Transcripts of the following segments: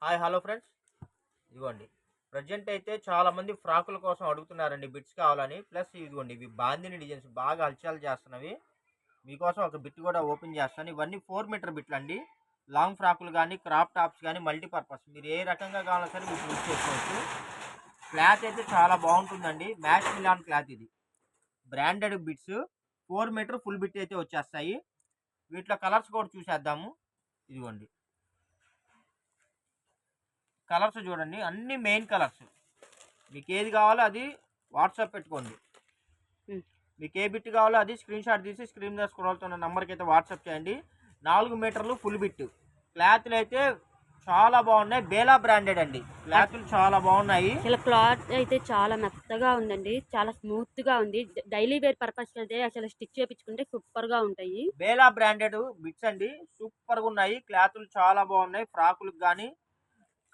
Hi hello friends, ఇదిగోండి. Present అయితే చాలా మంది ఫ్రాకుల కోసం అడుగుతున్నారండి, బిట్స్ కావాలని. ప్లస్ ఇదిగోండి, ఇవి బాందిని డిజైన్స్ బాగా హల్చల్ చేస్తున్నవి. మీకోసం ఒక బిట్ కూడా ఓపెన్ చేస్తాను. ఇవన్నీ 4 మీటర్ బిట్లు అండి. లాంగ్ ఫ్రాకులు కానీ, క్రాప్ టాప్స్ కానీ, మల్టీపర్పస్ మీరు ఏ రకంగా కావాలో సరే మీకు యూజ్ చేసుకోవచ్చు. క్లాత్ అయితే చాలా బాగుంటుందండి. మ్యాష్ మిలాన్ క్లాత్ ఇది. Branded bits 4 metre full bit అయితే వచ్చేస్తాయి. వీటిలో కలర్స్ కూడా చూసేద్దాము. ఇదిగోండి, కలర్స్ చూడండి, అన్ని మెయిన్ కలర్స్. మీకు ఏది కావాలో అది వాట్సాప్ పెట్టుకోండి. మీకు ఏ బిట్ కావాలో అది స్క్రీన్ షాట్ తీసి స్క్రీన్ మీద స్క్రోల్ అవుతున్న నెంబర్కి అయితే వాట్సాప్ చేయండి. 4 మీటర్లు ఫుల్ బిట్. క్లాత్లు అయితే చాలా బాగున్నాయి. బేలా బ్రాండెడ్ అండి. క్లాత్లు చాలా బాగున్నాయి. అసలు క్లాత్ అయితే చాలా మెత్తగా ఉందండి, చాలా స్మూత్ గా ఉంది. డైలీ వేర్ పర్పస్ అయితే అసలు స్టిచ్ చేయించుకుంటే సూపర్ గా ఉంటాయి. బేలా బ్రాండెడ్ బిట్స్ అండి, సూపర్ గా ఉన్నాయి. క్లాత్లు చాలా బాగున్నాయి. ఫ్రాకులకు కానీ,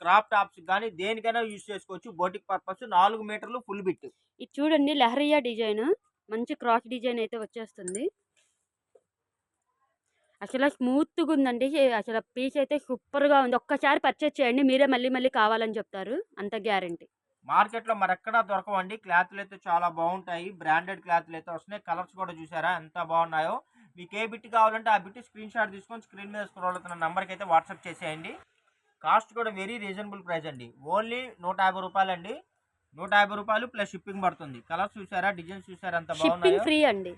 క్రాప్ టాప్స్ కానీ దేనికైనా యూజ్ చేసుకోవచ్చు. Boutique purpose. 4 మీటర్లు ఫుల్ బిట్. ఇది చూడండి, లహరియా డిజైన్, మంచి క్రాస్ డిజైన్ అయితే వచ్చేస్తుంది. అసలు స్మూత్ గా ఉందండి. అసలు పీస్ అయితే సూపర్ గా ఉంది. ఒక్కసారి పర్చేస్ చేయండి, మీరే మళ్ళీ మళ్ళీ కావాలని చెప్తారు, అంత గ్యారంటీ. మార్కెట్లో మరెక్కడా దొరకవండి. క్లాత్లు అయితే చాలా బాగుంటాయి. బ్రాండెడ్ క్లాత్లు అయితే వస్తున్నాయి. కలర్స్ కూడా చూసారా ఎంత బాగున్నాయో. మీకు ఏ బిట్ కావాలంటే ఆ బిట్ స్క్రీన్ షాట్ తీసుకొని స్క్రీన్ మీద స్క్రోల్ అవుతున్న నెంబర్కి అయితే వాట్సాప్ చేసేయండి. కాస్ట్ కూడా వెరీ రీజనబుల్ ప్రైస్ అండి. ఓన్లీ 150 రూపాయలు అండి. 150 రూపాయలు ప్లస్ షిప్పింగ్ పడుతుంది. కలర్స్ చూసారా, డిజైన్స్ చూసారా ఎంత షిప్పింగ్ బాగున్నాయో. ఫ్రీ అండి,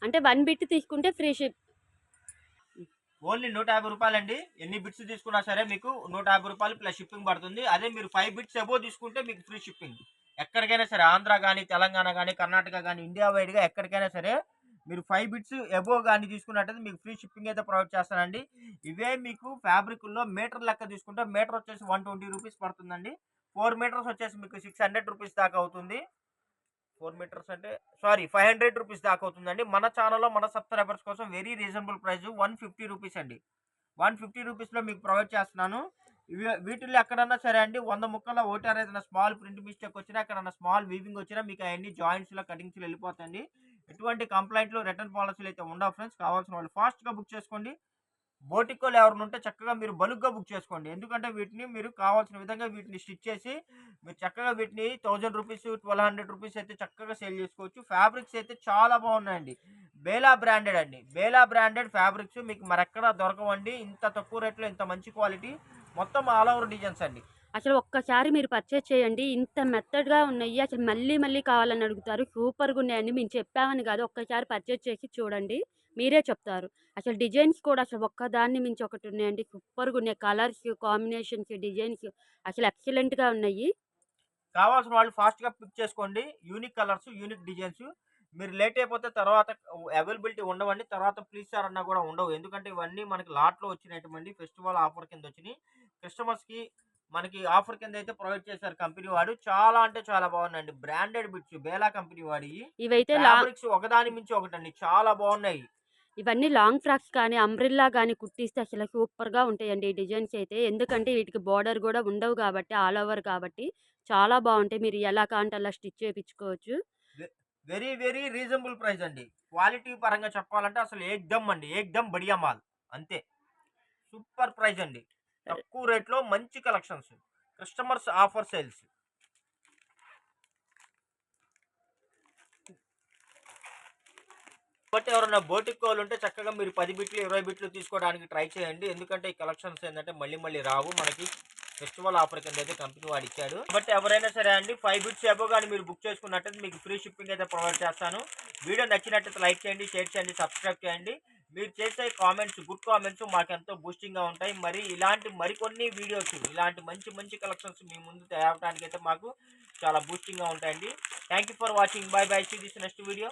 అంటే 1 బిట్ తీసుకుంటే ఫ్రీ షిప్. ఓన్లీ 150 రూపాయలు అండి. ఎన్ని బిట్స్ తీసుకున్నా సరే మీకు 150 రూపాయలు ప్లస్ షిప్పింగ్ పడుతుంది. అదే మీరు 5 బిట్స్ అబో తీసుకుంటే మీకు ఫ్రీ షిప్పింగ్. ఎక్కడికైనా సరే, ఆంధ్ర కానీ, తెలంగాణ కానీ, కర్ణాటక కానీ, ఇండియా వైడ్గా ఎక్కడికైనా సరే మీరు 5 బిట్స్ ఎబో కానీ తీసుకున్నట్టయితే మీకు ఫ్రీ షిప్పింగ్ అయితే ప్రొవైడ్ చేస్తానండి. ఇవే మీకు ఫ్యాబ్రిక్లో మీటర్ లెక్క తీసుకుంటే మీటర్ వచ్చేసి 120 రూపీస్ పడుతుందండి. 4 మీటర్స్ వచ్చేసి మీకు 600 రూపీస్ దాకా అవుతుంది. 4 మీటర్స్ అంటే 500 రూపీస్ దాకా అవుతుందండి. మన ఛానల్లో మన సబ్స్క్రైబర్స్ కోసం వెరీ రీజనబుల్ ప్రైస్ 150 రూపీస్ అండి. 150 రూపీస్లో మీకు ప్రొవైడ్ చేస్తున్నాను. వీటిల్లో ఎక్కడన్నా సరే అండి, 100 ముక్కల్లో ఒకటారు ఏదైనా స్మాల్ ప్రింట్ మిస్టేక్ వచ్చినా, ఎక్కడన్నా స్మాల్ వీవింగ్ వచ్చినా మీకు అవన్నీ జాయింట్స్లో కటింగ్స్లో వెళ్ళిపోతాయండి. ఎటువంటి కంప్లైంట్లు, రిటర్న్ పాలసీలు అయితే ఉండవు ఫ్రెండ్స్. కావాల్సిన వాళ్ళు ఫాస్ట్గా బుక్ చేసుకోండి. బోటికోలు ఎవరైనా ఉంటే చక్కగా మీరు బల్క్గా బుక్ చేసుకోండి. ఎందుకంటే వీటిని మీరు కావాల్సిన విధంగా వీటిని స్టిచ్ చేసి మీరు చక్కగా వీటిని 1000 రూపీస్, 1200 రూపీస్ అయితే చక్కగా సేల్ చేసుకోవచ్చు. ఫ్యాబ్రిక్స్ అయితే చాలా బాగున్నాయండి. బేలా బ్రాండెడ్ అండి. బేలా బ్రాండెడ్ ఫ్యాబ్రిక్స్ మీకు మరెక్కడా దొరకవండి. ఇంత తక్కువ రేట్లో ఇంత మంచి క్వాలిటీ. మొత్తం ఆల్ ఓవర్ డిజైన్స్ అండి. అసలు ఒక్కసారి మీరు పర్చేస్ చేయండి, ఇంత మెత్తడ్గా ఉన్నాయి. అసలు మళ్ళీ మళ్ళీ కావాలని అడుగుతారు. సూపర్గా ఉన్నాయండి. మేము చెప్పామని కాదు, ఒక్కసారి పర్చేస్ చేసి చూడండి, మీరే చెప్తారు. అసలు డిజైన్స్ కూడా అసలు ఒక్కదాన్ని మించి ఒకటి ఉన్నాయండి. సూపర్గా ఉన్నాయి. కలర్స్ కాంబినేషన్స్, డిజైన్స్ అసలు ఎక్సలెంట్గా ఉన్నాయి. కావాల్సిన వాళ్ళు ఫాస్ట్గా పిక్ చేసుకోండి. Unique colours, unique designs. మీరు లేట్ అయిపోతే తర్వాత అవైలబిలిటీ ఉండవండి. తర్వాత ప్లీజ్ సార్ అన్నా కూడా ఉండవు. ఎందుకంటే ఇవన్నీ మనకి లాట్లో వచ్చినటువంటి ఫెస్టివల్ ఆఫర్ కింద వచ్చినాయి. కస్టమర్స్కి మనకి ఆఫర్ కింద అయితే ప్రొవైడ్ చేశారు కంపెనీ వాడు. చాలా అంటే చాలా బాగున్నాయండి. బ్రాండెడ్ బిట్స్ బేలా కంపెనీ వాడి. ఇవైతే ఫ్యాబ్రిక్స్ ఒకదాని మించి ఒకటండి, చాలా బాగున్నాయి. ఇవన్నీ లాంగ్ ఫ్రాక్స్ కానీ, అంబ్రిల్లా కానీ కుట్టిస్తే అసలు సూపర్గా ఉంటాయండి ఈ డిజైన్స్ అయితే. ఎందుకంటే వీటికి బార్డర్ కూడా ఉండవు కాబట్టి, ఆల్ ఓవర్ కాబట్టి చాలా బాగుంటాయి. మీరు ఎలా కావాలంటే అలా స్టిచ్ చేయించుకోవచ్చు. వెరీ వెరీ రీజనబుల్ ప్రైస్ అండి. క్వాలిటీ పరంగా చెప్పాలంటే అసలు ఏక్దమ్ అండి, ఏక్దమ్ బడియా మాల్. అంతే. సూపర్ ప్రైస్ అండి. తక్కువ రేట్లో మంచి collections. Customers offer sales. But ఎవరైనా బోటిక్ కోలు ఉంటే చక్కగా మీరు 10 బిట్లు 20 బిట్లు తీసుకోవడానికి ట్రై చేయండి. ఎందుకంటే ఈ కలెక్షన్స్ ఏంటంటే మళ్ళీ మళ్ళీ రావు. మనకి ఫెస్టివల్ ఆఫర్ కింద అయితే కంపెనీ వాడు ఇచ్చాడు. బట్ ఎవరైనా సరే అండి, 5 బిట్స్ ఎబో కానీ మీరు బుక్ చేసుకున్నట్టయితే మీకు ఫ్రీ షిప్పింగ్ అయితే ప్రొవైడ్ చేస్తాను. వీడియో నచ్చినట్టయితే లైక్ చేయండి, షేర్ చేయండి, సబ్స్క్రైబ్ చేయండి. మీరు చేసే కామెంట్స్, గుడ్ కామెంట్స్ మాకెంతో బూస్టింగ్గా ఉంటాయి. మరి ఇలాంటి మరికొన్ని వీడియోస్, ఇలాంటి మంచి మంచి కలెక్షన్స్ మీ ముందు తేవడానికి అయితే మాకు చాలా బూస్టింగ్గా ఉంటాయండి. Thank you for watching. Bye bye. See this next video.